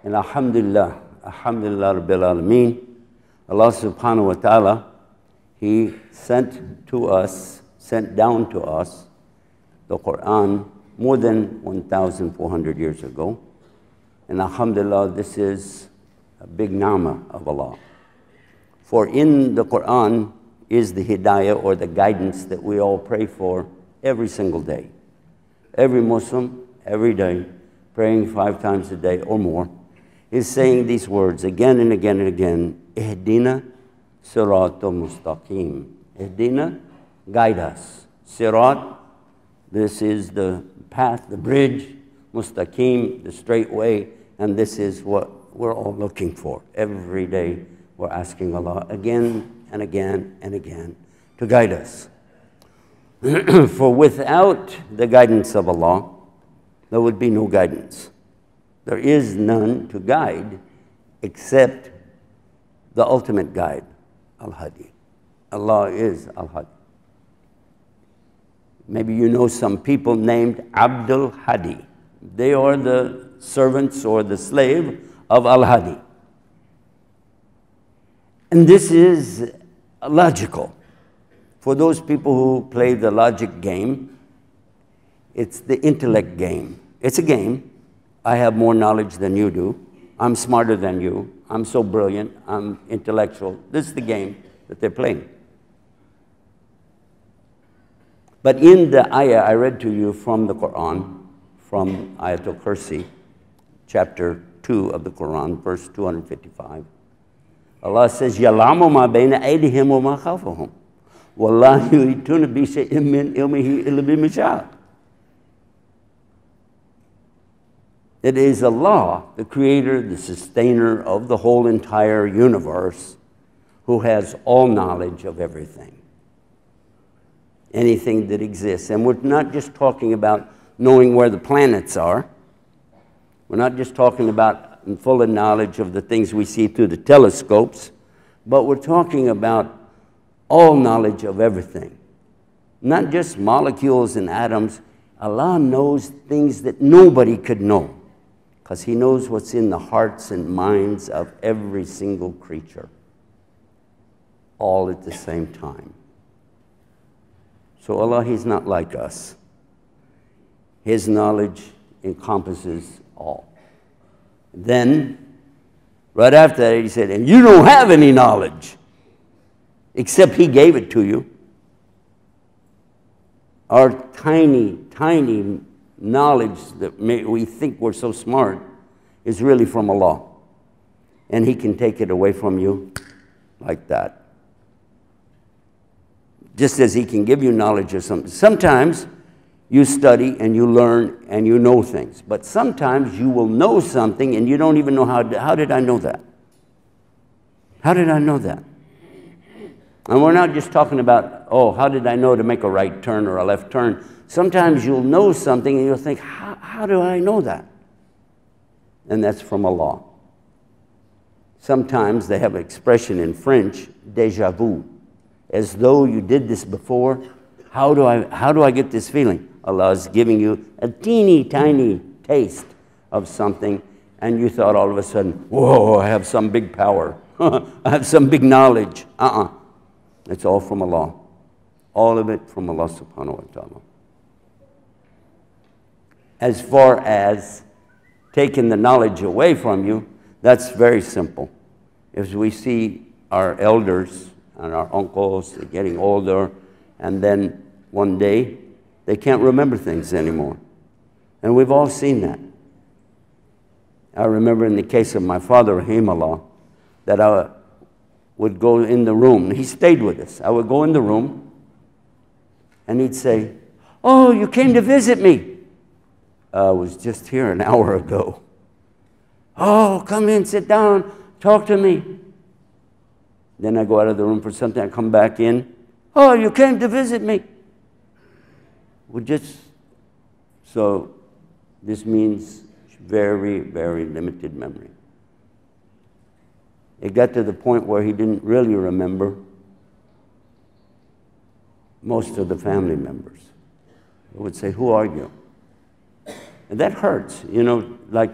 And alhamdulillah, alhamdulillah rabbil alameen, Allah subhanahu wa ta'ala, He sent down to us the Quran more than 1,400 years ago. And alhamdulillah, this is a big ni'mah of Allah. For in the Quran is the hidayah or the guidance that we all pray for every single day. Every Muslim, every day, praying 5 times a day or more, is saying these words again and again and again. Ihdina siratal mustaqim. Ihdina, guide us. Sirat, this is the path, the bridge. Mustaqim, the straight way. And this is what we're all looking for. Every day we're asking Allah again and again and again to guide us. For without the guidance of Allah, there would be no guidance. There is none to guide except the ultimate guide, Al-Hadi. Allah is Al-Hadi. Maybe you know some people named Abdul Hadi. They are the servants or the slave of Al-Hadi. And this is logical. For those people who play the logic game, it's the intellect game. It's a game. I have more knowledge than you do. I'm smarter than you. I'm so brilliant. I'm intellectual. This is the game that they're playing. But in the ayah I read to you from the Quran, from Ayatul Kursi, chapter 2 of the Quran, verse 255, Allah says, يَلَعْمُ مَا بَيْنَ أَيْدِهِمْ وَمَا خَلْفَهُم وَاللَّهُ يُرِيدُونَ بِشَيْءٍ مِّنْ عِلْمِهِ إِلَّا بِمَا شَاءَ. It is Allah, the creator, the sustainer of the whole entire universe, who has all knowledge of everything, anything that exists. And we're not just talking about knowing where the planets are. We're not just talking about full of knowledge of the things we see through the telescopes, but we're talking about all knowledge of everything. Not just molecules and atoms. Allah knows things that nobody could know, because He knows what's in the hearts and minds of every single creature, all at the same time. So Allah, He's not like us. His knowledge encompasses all. Then, right after that, He said, and you don't have any knowledge, except He gave it to you. Our tiny, tiny knowledge that we think we're so smart is really from Allah. And He can take it away from you like that. Just as He can give you knowledge of something. Sometimes you study and you learn and you know things. But sometimes you will know something and you don't even know how did I know that? How did I know that? And we're not just talking about, oh, how did I know to make a right turn or a left turn? Sometimes you'll know something and you'll think, how do I know that? And that's from Allah. Sometimes they have an expression in French, déjà vu, as though you did this before. How do I get this feeling? Allah is giving you a teeny tiny taste of something, and you thought all of a sudden, whoa, I have some big power. I have some big knowledge. It's all from Allah. All of it from Allah subhanahu wa ta'ala. As far as taking the knowledge away from you, that's very simple. As we see our elders and our uncles getting older, and then one day they can't remember things anymore. And we've all seen that. I remember in the case of my father, rahimahullah, that I would go in the room. He stayed with us. I would go in the room, and he'd say, oh, you came to visit me. I was just here an hour ago. Oh, come in, sit down, talk to me. Then I go out of the room for something, I come back in. Oh, you came to visit me. So this means very, very limited memory. It got to the point where he didn't really remember most of the family members. He would say, who are you? And that hurts, you know, like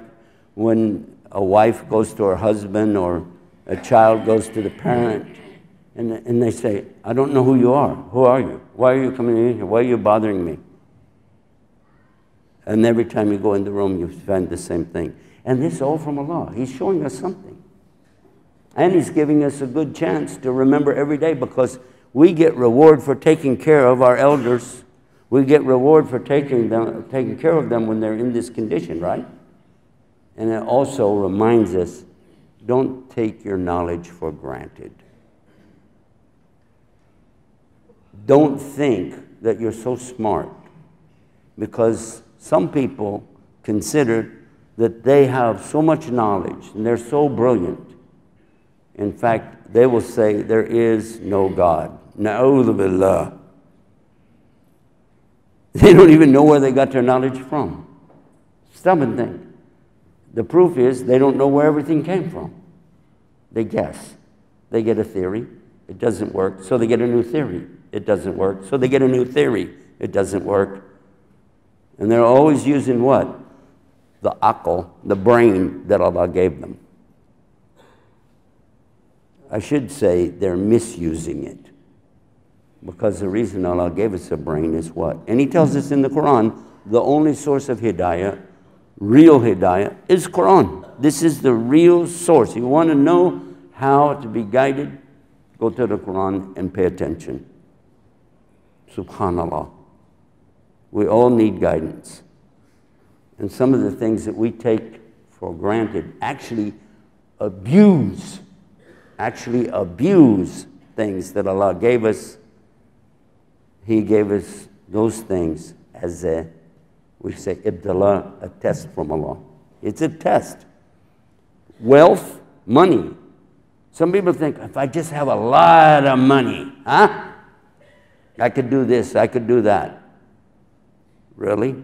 when a wife goes to her husband or a child goes to the parent, and they say, I don't know who you are. Who are you? Why are you coming in here? Why are you bothering me? And every time you go in the room, you find the same thing. And this is all from Allah. He's showing us something. And He's giving us a good chance to remember every day, because we get reward for taking care of our elders. We get reward for taking care of them when they're in this condition, right? And it also reminds us, don't take your knowledge for granted. Don't think that you're so smart, because some people consider that they have so much knowledge and they're so brilliant. In fact, they will say there is no God. Na'udhu billah. They don't even know where they got their knowledge from. Stubborn thing. The proof is they don't know where everything came from. They guess. They get a theory. It doesn't work, so they get a new theory. It doesn't work, so they get a new theory. It doesn't work. And they're always using what? The aql, the brain that Allah gave them. I should say they're misusing it, because the reason Allah gave us a brain is what? And He tells us in the Quran, the only source of hidayah, real hidayah, is Quran. This is the real source. You want to know how to be guided? Go to the Quran and pay attention. Subhanallah. We all need guidance. And some of the things that we take for granted actually abuse things that Allah gave us. He gave us those things as we say, ibtala, a test from Allah. It's a test. Wealth, money. Some people think, if I just have a lot of money, I could do this, I could do that. Really?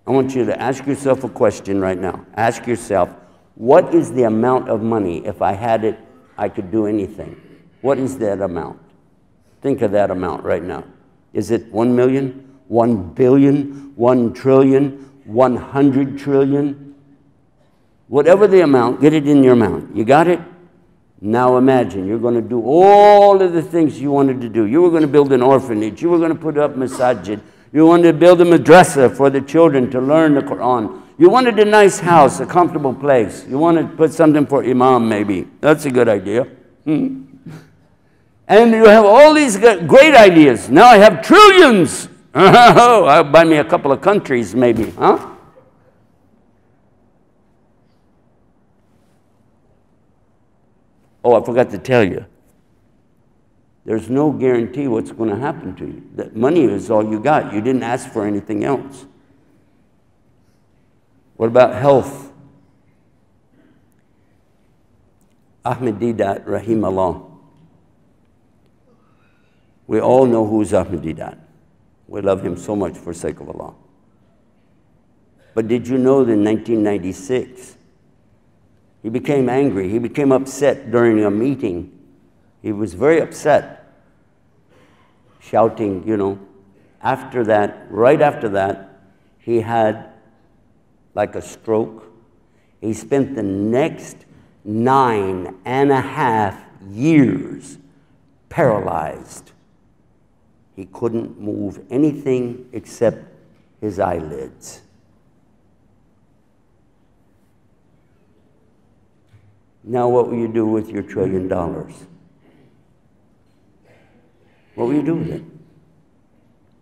I want you to ask yourself a question right now. Ask yourself, what is the amount of money? If I had it, I could do anything. What is that amount? Think of that amount right now. Is it 1 million, 1 billion, 1 trillion, 100 trillion? Whatever the amount, get it in your mouth. You got it? Now imagine you're going to do all of the things you wanted to do. You were going to build an orphanage. You were going to put up masajid. You wanted to build a madrasa for the children to learn the Quran. You wanted a nice house, a comfortable place. You wanted to put something for Imam maybe. That's a good idea. And you have all these great ideas. Now I have trillions. I'll buy me a couple of countries maybe, huh? Oh, I forgot to tell you. There's no guarantee what's going to happen to you. That money is all you got. You didn't ask for anything else. What about health? Ahmadidat, rahimahullah. We all know who's Ahmadidat. We love him so much for the sake of Allah. But did you know that in 1996, he became angry. He became upset during a meeting. He was very upset, shouting, you know. After that, right after that, he had like a stroke. He spent the next 9.5 years paralyzed. He couldn't move anything except his eyelids. Now what will you do with your $1 trillion? What will you do with it?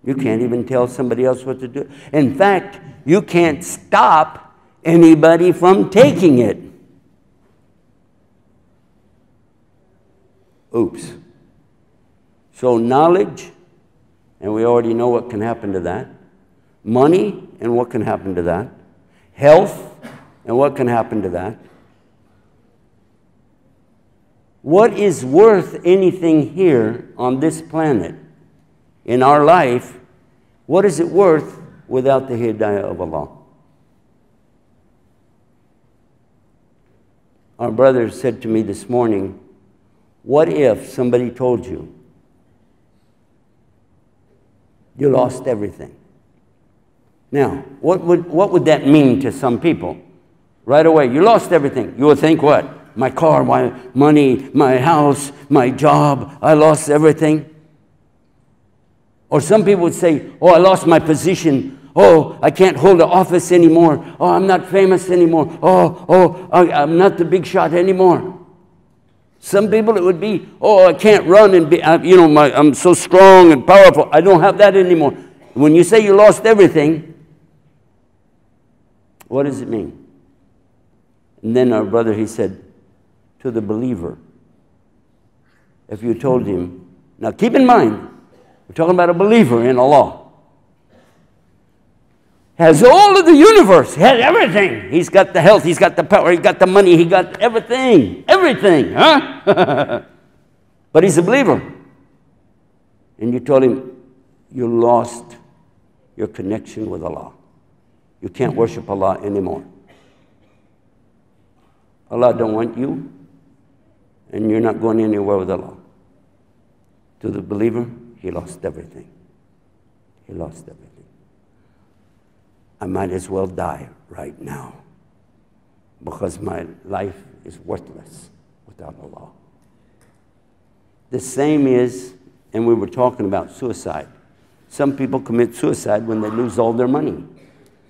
You can't even tell somebody else what to do. In fact, you can't stop anybody from taking it. Oops. So knowledge, and we already know what can happen to that. Money, and what can happen to that. Health, and what can happen to that. What is worth anything here on this planet, in our life, what is it worth without the hidayah of Allah? Our brother said to me this morning, what if somebody told you, you lost everything? Now, what would that mean to some people? Right away, you lost everything. You would think what? My car, my money, my house, my job, I lost everything. Or some people would say, oh, I lost my position. Oh, I can't hold an office anymore. Oh, I'm not famous anymore. I'm not the big shot anymore. Some people it would be, oh, I can't run and be, I'm so strong and powerful. I don't have that anymore. When you say you lost everything, what does it mean? And then our brother, he said, to the believer, if you told him, now keep in mind, we're talking about a believer in Allah, has all of the universe, has everything. He's got the health, he's got the power, he's got the money, he got everything, huh? But he's a believer. And you told him, you lost your connection with Allah. You can't worship Allah anymore. Allah don't want you, and you're not going anywhere with Allah. To the believer, he lost everything. He lost everything. I might as well die right now because my life is worthless without Allah. The same is, and we were talking about suicide. Some people commit suicide when they lose all their money.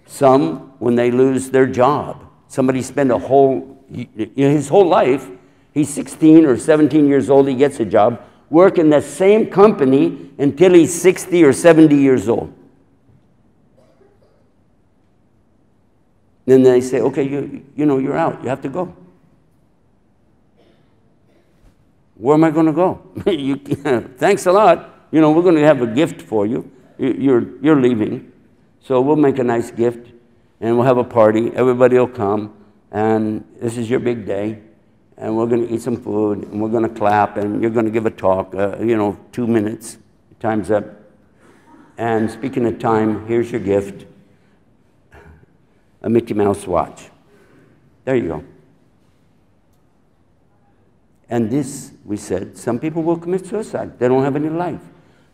Some when they lose their job. Somebody spend his whole life, he's 16 or 17 years old, he gets a job, work in the same company until he's 60 or 70 years old. Then they say, okay, you're out. You have to go. Where am I going to go? Thanks a lot. We're going to have a gift for you. You're leaving. So we'll make a nice gift, and we'll have a party. Everybody will come, and this is your big day. And we're going to eat some food, and we're going to clap, and you're going to give a talk, 2 minutes. Time's up. And speaking of time, here's your gift. A Mickey Mouse watch. There you go. And this, we said, some people will commit suicide. They don't have any life.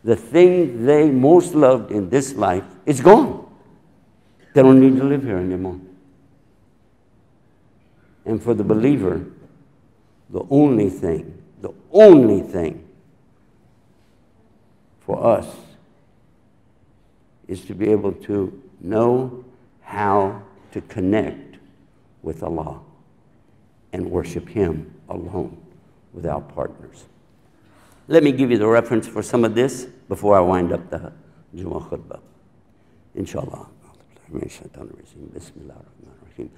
The thing they most loved in this life is gone. They don't need to live here anymore. And for the believer, the only thing for us is to be able to know how to connect with Allah and worship Him alone without partners. Let me give you the reference for some of this before I wind up the Jummah khutbah. Inshallah. Bismillahirrahmanirrahim.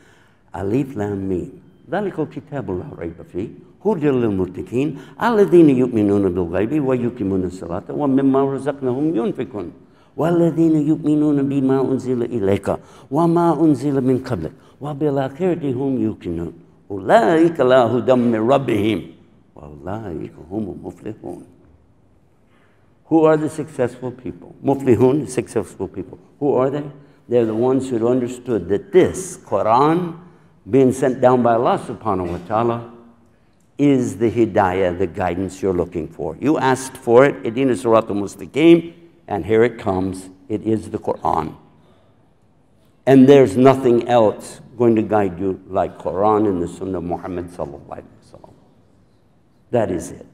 Alif Lam Mim. ذلك الكتاب لا ريب فيه هدى للمتقين الذين يؤمنون بالغيب ويقيمون الصلاة ومما رزقناهم ينفقون والذين يؤمنون بما أنزل إليك وما أنزل من قبلك وبالآخرة هم يوقنون أولئك على هدى من ربهم وأولئك هم المفلحون. Who are the successful people? Muflihun, successful people. Who are they? They're the ones who understood that this Quran, being sent down by Allah subhanahu wa ta'ala, is the hidayah, the guidance you're looking for. You asked for it, Idina Siratul Mustaqim, and here it comes. It is the Quran. And there's nothing else going to guide you like Quran and the Sunnah of Muhammad sallallahu alaihi wasallam. That is it.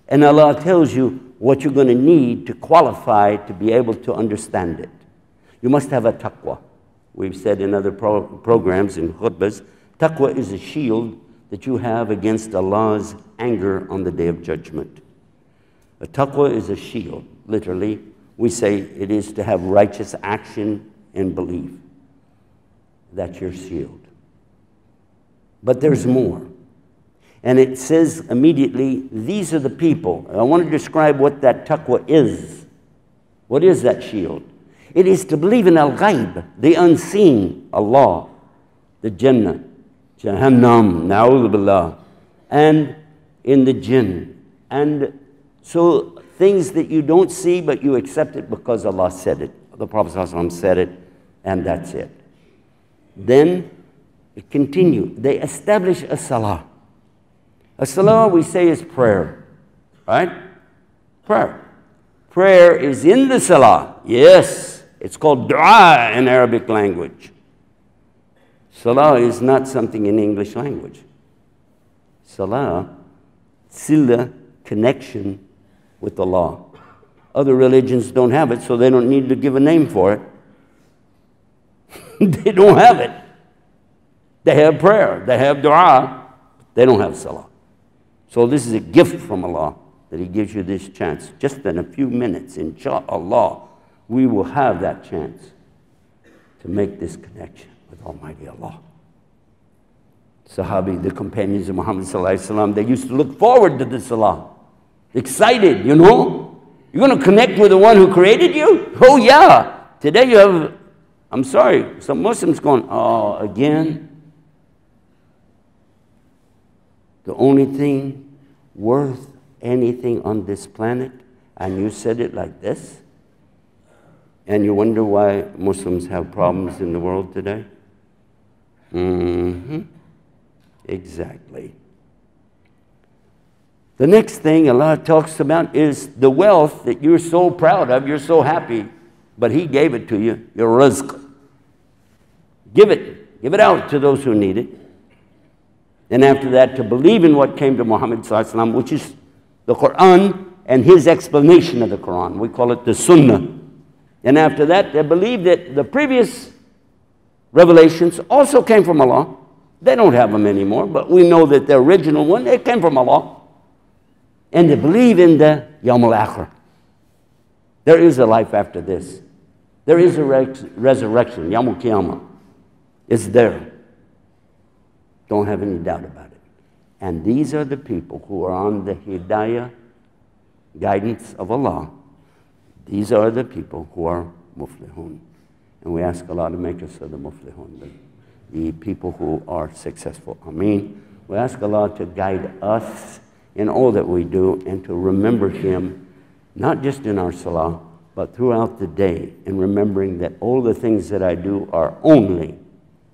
And Allah tells you what you're going to need to qualify to be able to understand it. You must have a taqwa. We've said in other programs, in khutbahs, taqwa is a shield that you have against Allah's anger on the Day of Judgment. A taqwa is a shield, literally. We say it is to have righteous action and belief. That's your shield. But there's more. And it says immediately, these are the people. I want to describe what that taqwa is. What is that shield? It is to believe in al-ghaib, the unseen, Allah, the Jannah, Jahannam, na'udhu billah, and in the jinn. And so things that you don't see, but you accept it because Allah said it. The Prophet ﷺ said it, and that's it. Then it continues. They establish a salah. A salah, we say, is prayer, right? Prayer. Prayer is in the salah, yes. It's called dua in Arabic language. Salah is not something in English language. Salah, sila, connection with Allah. Other religions don't have it, so they don't need to give a name for it. They don't have it. They have prayer, they have dua, they don't have salah. So this is a gift from Allah that He gives you this chance. Just in a few minutes, inshaAllah, we will have that chance to make this connection with Almighty Allah. Sahabi, the companions of Muhammad sallallahu alaihi wasallam, they used to look forward to the salah. Excited, you know? You're going to connect with the one who created you? Oh yeah. Today you have, I'm sorry, some Muslims going, oh, again? The only thing worth anything on this planet, and you said it like this, and you wonder why Muslims have problems in the world today? Exactly. The next thing Allah talks about is the wealth that you're so proud of, you're so happy, but He gave it to you, your rizq. Give it out to those who need it. And after that, to believe in what came to Muhammad sallallahu alaihi wasallam, which is the Quran and his explanation of the Quran. We call it the Sunnah. And after that, they believe that the previous revelations also came from Allah. They don't have them anymore, but we know that the original one, it came from Allah. And they believe in the Yawm al-Akhir. There is a life after this. There is a resurrection, Yawm al-Qiyamah. It's there. Don't have any doubt about it. And these are the people who are on the hidayah, guidance of Allah. These are the people who are muflihun. And we ask Allah to make us of the muflihun, the people who are successful. Ameen. We ask Allah to guide us in all that we do and to remember Him, not just in our salah, but throughout the day, and remembering that all the things that I do are only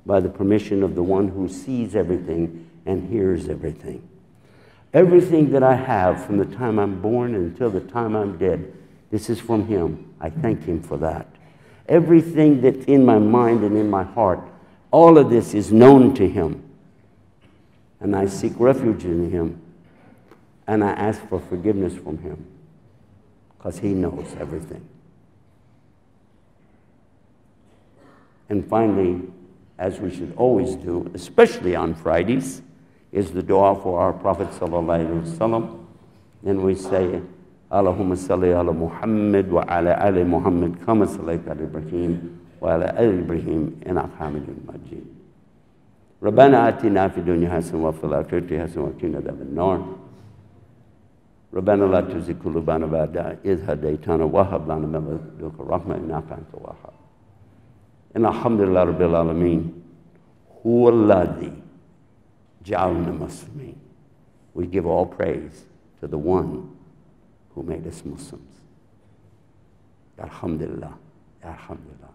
by the permission of the one who sees everything and hears everything. Everything that I have from the time I'm born until the time I'm dead, this is from Him. I thank Him for that. Everything that's in my mind and in my heart, all of this is known to Him. And I seek refuge in Him. And I ask for forgiveness from Him. Because He knows everything. And finally, as we should always do, especially on Fridays, is the dua for our Prophet sallallahu alaihi wasallam. And we say, Allahumma salli ala Muhammad wa ala ali Muhammad kama sallaita ala Ibrahim wa ala ali Ibrahim innaka Hamidun Majid. Rabbana atina fid dunya hasanatan wa fil akhirati hasanatan wa qina adhaban nar. Rabbana la tuzigh qulubana ba'da idh hadaytana wa hab lana min ladunka rahmatan innaka antal wahhab. And alhamdulillah rabbil alameen, huwa alladhi ja'alna muslimin. We give all praise to the one who made us Muslims. Alhamdulillah, alhamdulillah.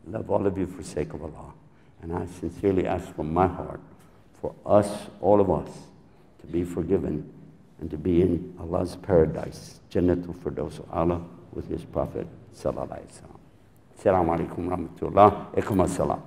Love all of you for the sake of Allah. And I sincerely ask from my heart for us, all of us, to be forgiven and to be in Allah's paradise, Jannatul Firdaus Allah, with His Prophet sallallahu alaihi wasallam. Assalamu alaikum warahmatullah. Ikum as-salam.